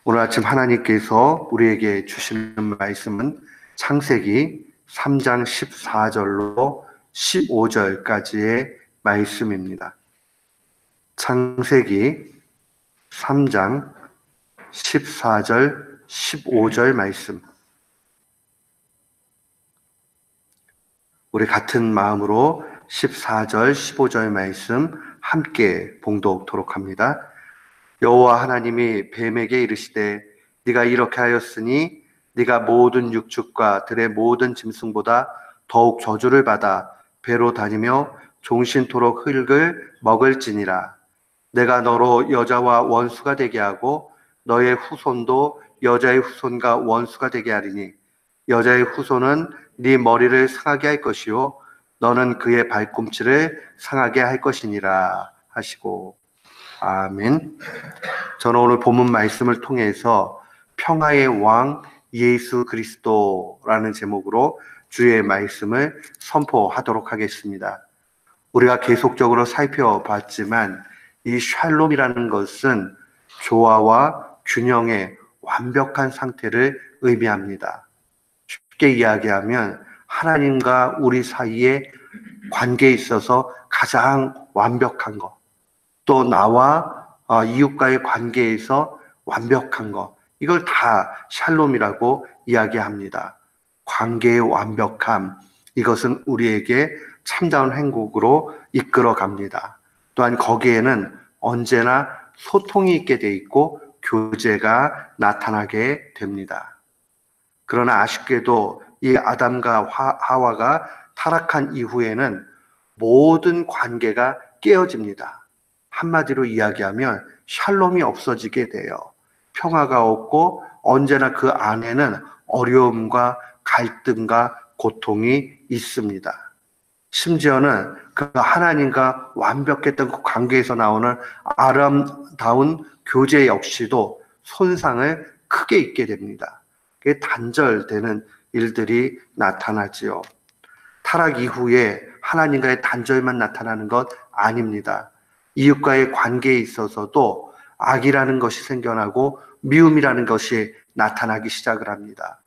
오늘 아침 하나님께서 우리에게 주시는 말씀은 창세기 3장 14절로 15절까지의 말씀입니다. 창세기 3장 14절, 15절 말씀. 우리 같은 마음으로 14절, 15절 말씀 함께 봉독토록 합니다. 여호와 하나님이 뱀에게 이르시되 네가 이렇게 하였으니 네가 모든 육축과 들의 모든 짐승보다 더욱 저주를 받아 배로 다니며 종신토록 흙을 먹을지니라. 내가 너로 여자와 원수가 되게 하고 너의 후손도 여자의 후손과 원수가 되게 하리니 여자의 후손은 네 머리를 상하게 할 것이요 너는 그의 발꿈치를 상하게 할 것이니라 하시고. 아멘. 저는 오늘 본문 말씀을 통해서 평화의 왕 예수 그리스도라는 제목으로 주의 말씀을 선포하도록 하겠습니다. 우리가 계속적으로 살펴봤지만 이 샬롬이라는 것은 조화와 균형의 완벽한 상태를 의미합니다. 쉽게 이야기하면 하나님과 우리 사이의 관계에 있어서 가장 완벽한 것, 또 나와 이웃과의 관계에서 완벽한 것, 이걸 다 샬롬이라고 이야기합니다. 관계의 완벽함, 이것은 우리에게 참다운 행복으로 이끌어 갑니다. 또한 거기에는 언제나 소통이 있게 돼 있고 교제가 나타나게 됩니다. 그러나 아쉽게도 이 아담과 하와가 타락한 이후에는 모든 관계가 깨어집니다. 한마디로 이야기하면 샬롬이 없어지게 돼요. 평화가 없고 언제나 그 안에는 어려움과 갈등과 고통이 있습니다. 심지어는 그 하나님과 완벽했던 그 관계에서 나오는 아름다운 교제 역시도 손상을 크게 입게 됩니다. 그게 단절되는 일들이 나타나지요. 타락 이후에 하나님과의 단절만 나타나는 것 아닙니다. 이웃과의 관계에 있어서도 악이라는 것이 생겨나고 미움이라는 것이 나타나기 시작을 합니다.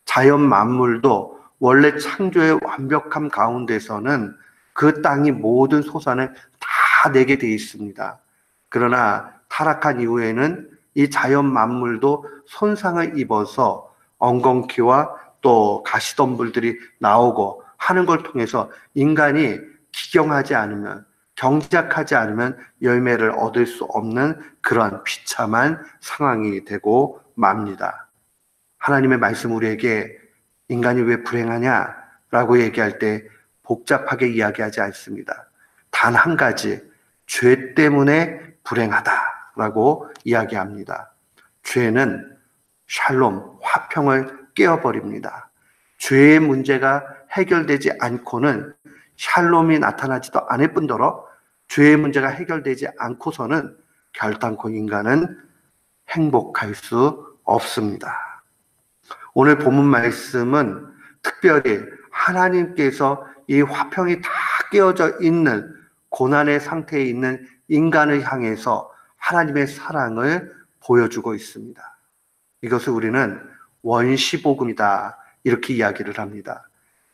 자연 만물도 원래 창조의 완벽함 가운데서는 그 땅이 모든 소산을 다 내게 되어 있습니다. 그러나 타락한 이후에는 이 자연 만물도 손상을 입어서 엉겅퀴와 또 가시덤불들이 나오고 하는 걸 통해서 인간이 기경하지 않으면, 경작하지 않으면 열매를 얻을 수 없는 그런 비참한 상황이 되고 맙니다. 하나님의 말씀 우리에게 인간이 왜 불행하냐라고 얘기할 때 복잡하게 이야기하지 않습니다. 단 한 가지, 죄 때문에 불행하다라고 이야기합니다. 죄는 샬롬, 화평을 깨어버립니다. 죄의 문제가 해결되지 않고는 샬롬이 나타나지도 않을 뿐더러 죄의 문제가 해결되지 않고서는 결단코 인간은 행복할 수 없습니다. 오늘 본문 말씀은 특별히 하나님께서 이 화평이 다 깨어져 있는 고난의 상태에 있는 인간을 향해서 하나님의 사랑을 보여주고 있습니다. 이것을 우리는 원시복음이다 이렇게 이야기를 합니다.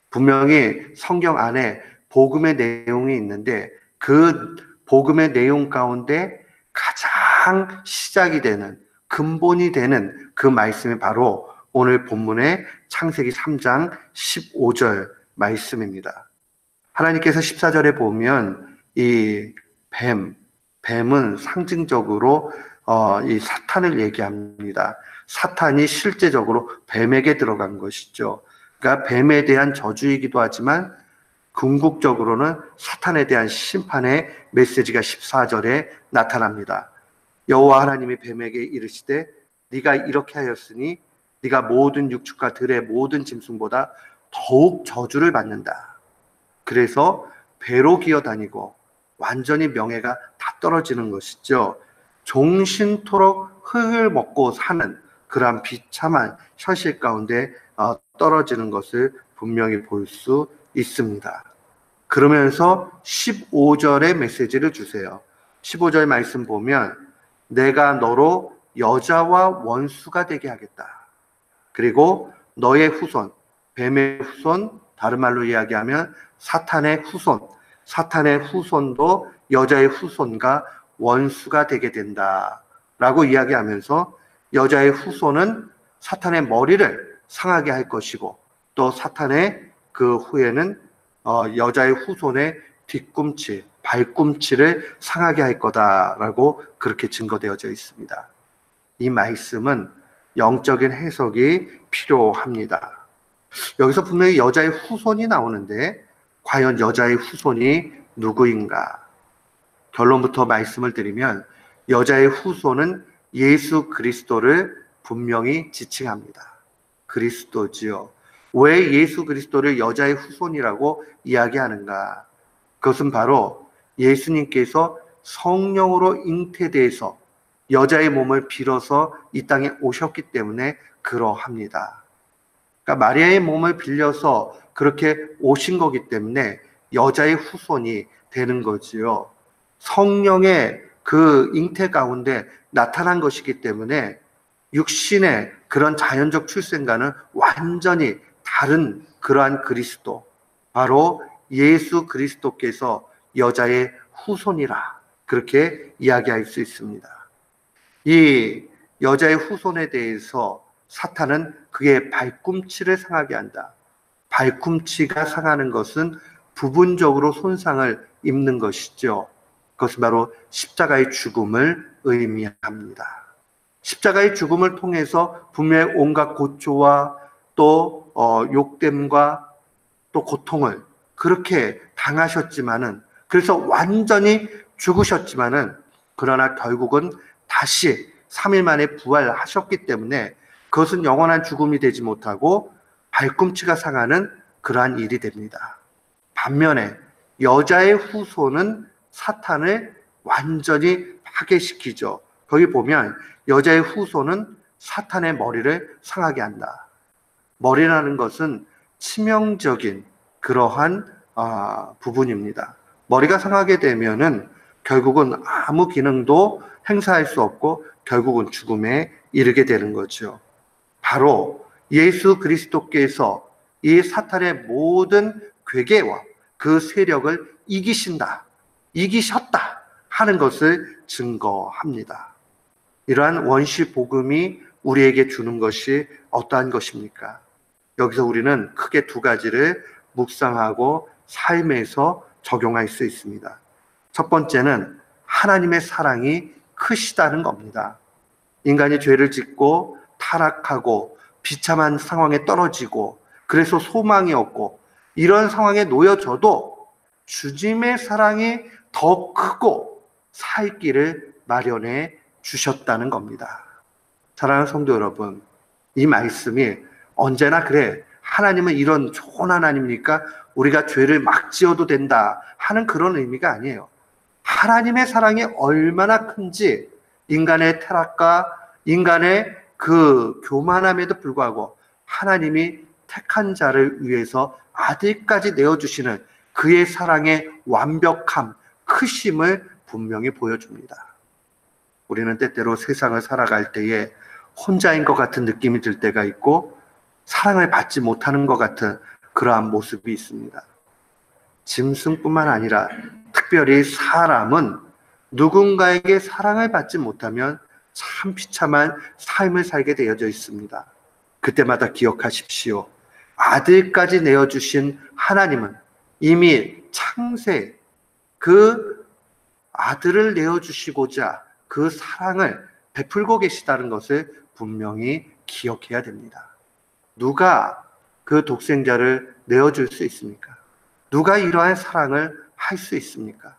분명히 성경 안에 복음의 내용이 있는데 그 복음의 내용 가운데 가장 시작이 되는, 근본이 되는 그 말씀이 바로 오늘 본문의 창세기 3장 15절 말씀입니다. 하나님께서 14절에 보면 이 뱀은 상징적으로 이 사탄을 얘기합니다. 사탄이 실제적으로 뱀에게 들어간 것이죠. 그러니까 뱀에 대한 저주이기도 하지만 궁극적으로는 사탄에 대한 심판의 메시지가 14절에 나타납니다. 여호와 하나님이 뱀에게 이르시되 네가 이렇게 하였으니 네가 모든 육축과 들의 모든 짐승보다 더욱 저주를 받는다. 그래서 배로 기어다니고 완전히 명예가 다 떨어지는 것이죠. 종신토록 흙을 먹고 사는 그러한 비참한 현실 가운데 떨어지는 것을 분명히 볼 수 있습니다. 그러면서 15절의 메시지를 주세요. 15절 말씀 보면 내가 너로 여자와 원수가 되게 하겠다. 그리고 너의 후손, 뱀의 후손, 다른 말로 이야기하면 사탄의 후손, 사탄의 후손도 여자의 후손과 원수가 되게 된다 라고 이야기하면서 여자의 후손은 사탄의 머리를 상하게 할 것이고, 또 사탄의 그 후에는 여자의 후손의 뒤꿈치, 발꿈치를 상하게 할 거다라고 그렇게 증거되어져 있습니다. 이 말씀은 영적인 해석이 필요합니다. 여기서 분명히 여자의 후손이 나오는데 과연 여자의 후손이 누구인가? 결론부터 말씀을 드리면 여자의 후손은 예수 그리스도를 분명히 지칭합니다. 그리스도지요. 왜 예수 그리스도를 여자의 후손이라고 이야기하는가? 그것은 바로 예수님께서 성령으로 잉태돼서 여자의 몸을 빌어서 이 땅에 오셨기 때문에 그러합니다. 그러니까 마리아의 몸을 빌려서 그렇게 오신 거기 때문에 여자의 후손이 되는 거지요. 성령의 그 잉태 가운데 나타난 것이기 때문에 육신의 그런 자연적 출생과는 완전히 다른 그러한 그리스도, 바로 예수 그리스도께서 여자의 후손이라 그렇게 이야기할 수 있습니다. 이 여자의 후손에 대해서 사탄은 그의 발꿈치를 상하게 한다. 발꿈치가 상하는 것은 부분적으로 손상을 입는 것이죠. 그것은 바로 십자가의 죽음을 의미합니다. 십자가의 죽음을 통해서 분명히 온갖 고초와 또 욕됨과 또 고통을 그렇게 당하셨지만은, 그래서 완전히 죽으셨지만은, 그러나 결국은 다시 3일 만에 부활하셨기 때문에 그것은 영원한 죽음이 되지 못하고 발꿈치가 상하는 그러한 일이 됩니다. 반면에 여자의 후손은 사탄을 완전히 파괴시키죠. 거기 보면 여자의 후손은 사탄의 머리를 상하게 한다. 머리라는 것은 치명적인 그러한 부분입니다. 머리가 상하게 되면은 결국은 아무 기능도 행사할 수 없고 결국은 죽음에 이르게 되는 거죠. 바로 예수 그리스도께서 이 사탄의 모든 괴계와 그 세력을 이기셨다 하는 것을 증거합니다. 이러한 원시 복음이 우리에게 주는 것이 어떠한 것입니까? 여기서 우리는 크게 두 가지를 묵상하고 삶에서 적용할 수 있습니다. 첫 번째는 하나님의 사랑이 크시다는 겁니다. 인간이 죄를 짓고 타락하고 비참한 상황에 떨어지고 그래서 소망이 없고 이런 상황에 놓여져도 주님의 사랑이 더 크고 살 길을 마련해 주셨다는 겁니다. 사랑하는 성도 여러분, 이 말씀이 언제나 그래, 하나님은 이런 좋은 하나님이니까 우리가 죄를 막 지어도 된다 하는 그런 의미가 아니에요. 하나님의 사랑이 얼마나 큰지 인간의 타락과 인간의 그 교만함에도 불구하고 하나님이 택한 자를 위해서 아들까지 내어주시는 그의 사랑의 완벽함, 크심을 분명히 보여줍니다. 우리는 때때로 세상을 살아갈 때에 혼자인 것 같은 느낌이 들 때가 있고 사랑을 받지 못하는 것 같은 그러한 모습이 있습니다. 짐승뿐만 아니라 특별히 사람은 누군가에게 사랑을 받지 못하면 참 비참한 삶을 살게 되어져 있습니다. 그때마다 기억하십시오. 아들까지 내어주신 하나님은 이미 창세 그 아들을 내어주시고자 그 사랑을 베풀고 계시다는 것을 분명히 기억해야 됩니다. 누가 그 독생자를 내어줄 수 있습니까? 누가 이러한 사랑을 할 수 있습니까?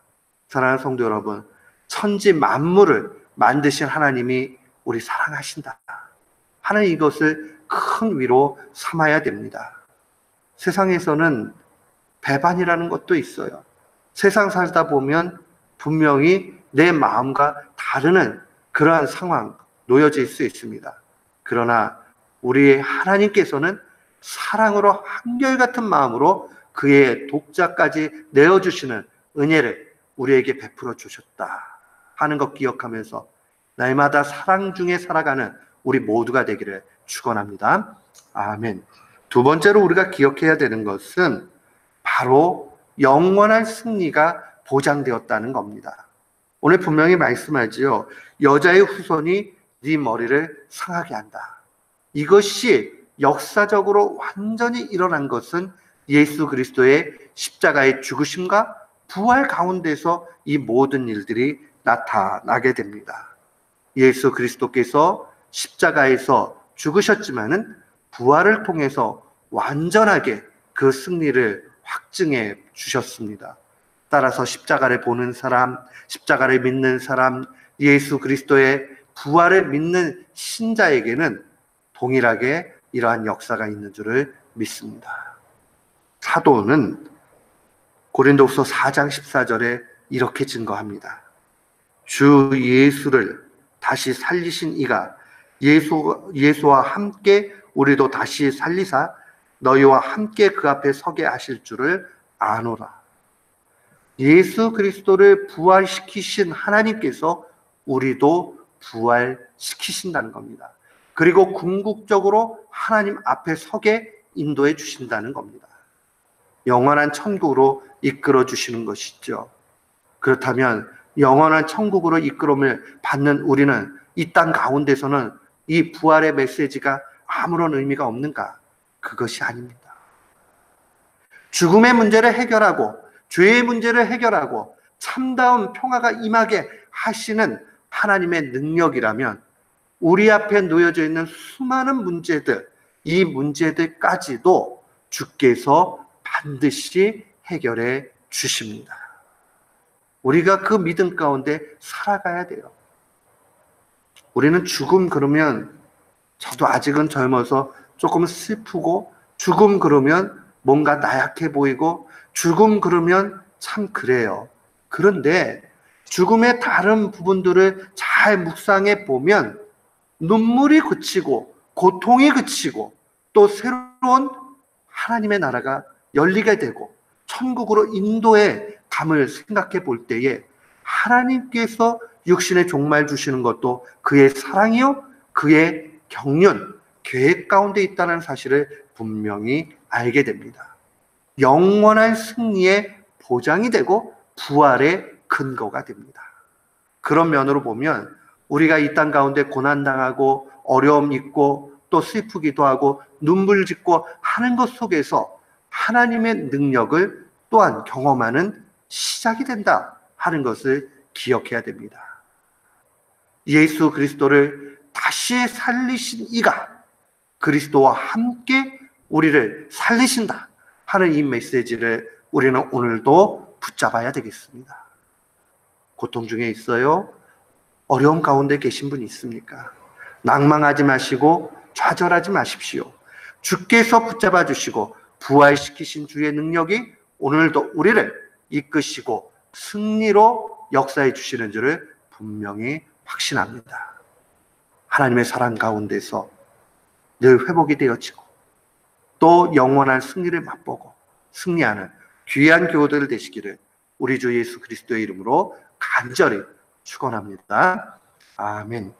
사랑하는 성도 여러분, 천지 만물을 만드신 하나님이 우리 사랑하신다 하는 이것을 큰 위로 삼아야 됩니다. 세상에서는 배반이라는 것도 있어요. 세상 살다 보면 분명히 내 마음과 다르는 그러한 상황 놓여질 수 있습니다. 그러나 우리 하나님께서는 사랑으로 한결같은 마음으로 그의 독자까지 내어주시는 은혜를 우리에게 베풀어 주셨다 하는 것 기억하면서 날마다 사랑 중에 살아가는 우리 모두가 되기를 축원합니다. 아멘. 두 번째로 우리가 기억해야 되는 것은 바로 영원한 승리가 보장되었다는 겁니다. 오늘 분명히 말씀하지요. 여자의 후손이 네 머리를 상하게 한다. 이것이 역사적으로 완전히 일어난 것은 예수 그리스도의 십자가의 죽으심과 부활 가운데서 이 모든 일들이 나타나게 됩니다. 예수 그리스도께서 십자가에서 죽으셨지만은 부활을 통해서 완전하게 그 승리를 확증해 주셨습니다. 따라서 십자가를 보는 사람, 십자가를 믿는 사람, 예수 그리스도의 부활을 믿는 신자에게는 동일하게 이러한 역사가 있는 줄을 믿습니다. 사도는 고린도후서 4장 14절에 이렇게 증거합니다. 주 예수를 다시 살리신 이가 예수와 함께 우리도 다시 살리사 너희와 함께 그 앞에 서게 하실 줄을 아노라. 예수 그리스도를 부활시키신 하나님께서 우리도 부활시키신다는 겁니다. 그리고 궁극적으로 하나님 앞에 서게 인도해 주신다는 겁니다. 영원한 천국으로 이끌어 주시는 것이죠. 그렇다면 영원한 천국으로 이끌음을 받는 우리는 이 땅 가운데서는 이 부활의 메시지가 아무런 의미가 없는가? 그것이 아닙니다. 죽음의 문제를 해결하고 죄의 문제를 해결하고 참다운 평화가 임하게 하시는 하나님의 능력이라면 우리 앞에 놓여져 있는 수많은 문제들, 이 문제들까지도 주께서 반드시 해결해 주십니다. 우리가 그 믿음 가운데 살아가야 돼요. 우리는 죽음 그러면 저도 아직은 젊어서 조금 슬프고 죽음 그러면 뭔가 나약해 보이고 죽음 그러면 참 그래요. 그런데 죽음의 다른 부분들을 잘 묵상해 보면 눈물이 그치고 고통이 그치고 또 새로운 하나님의 나라가 열리게 되고 천국으로 인도의 감을 생각해 볼 때에 하나님께서 육신의 종말 주시는 것도 그의 사랑이요 그의 경륜, 계획 가운데 있다는 사실을 분명히 알게 됩니다. 영원한 승리의 보장이 되고 부활의 근거가 됩니다. 그런 면으로 보면 우리가 이 땅 가운데 고난당하고 어려움 있고 또 슬프기도 하고 눈물 짓고 하는 것 속에서 하나님의 능력을 또한 경험하는 시작이 된다 하는 것을 기억해야 됩니다. 예수 그리스도를 다시 살리신 이가 그리스도와 함께 우리를 살리신다 하는 이 메시지를 우리는 오늘도 붙잡아야 되겠습니다. 고통 중에 있어요? 어려움 가운데 계신 분 있습니까? 낭망하지 마시고 좌절하지 마십시오. 주께서 붙잡아 주시고 부활시키신 주의 능력이 오늘도 우리를 이끄시고 승리로 역사해 주시는 줄을 분명히 확신합니다. 하나님의 사랑 가운데서 늘 회복이 되어지고 또 영원한 승리를 맛보고 승리하는 귀한 교우들 되시기를 우리 주 예수 그리스도의 이름으로 간절히 축원합니다. 아멘.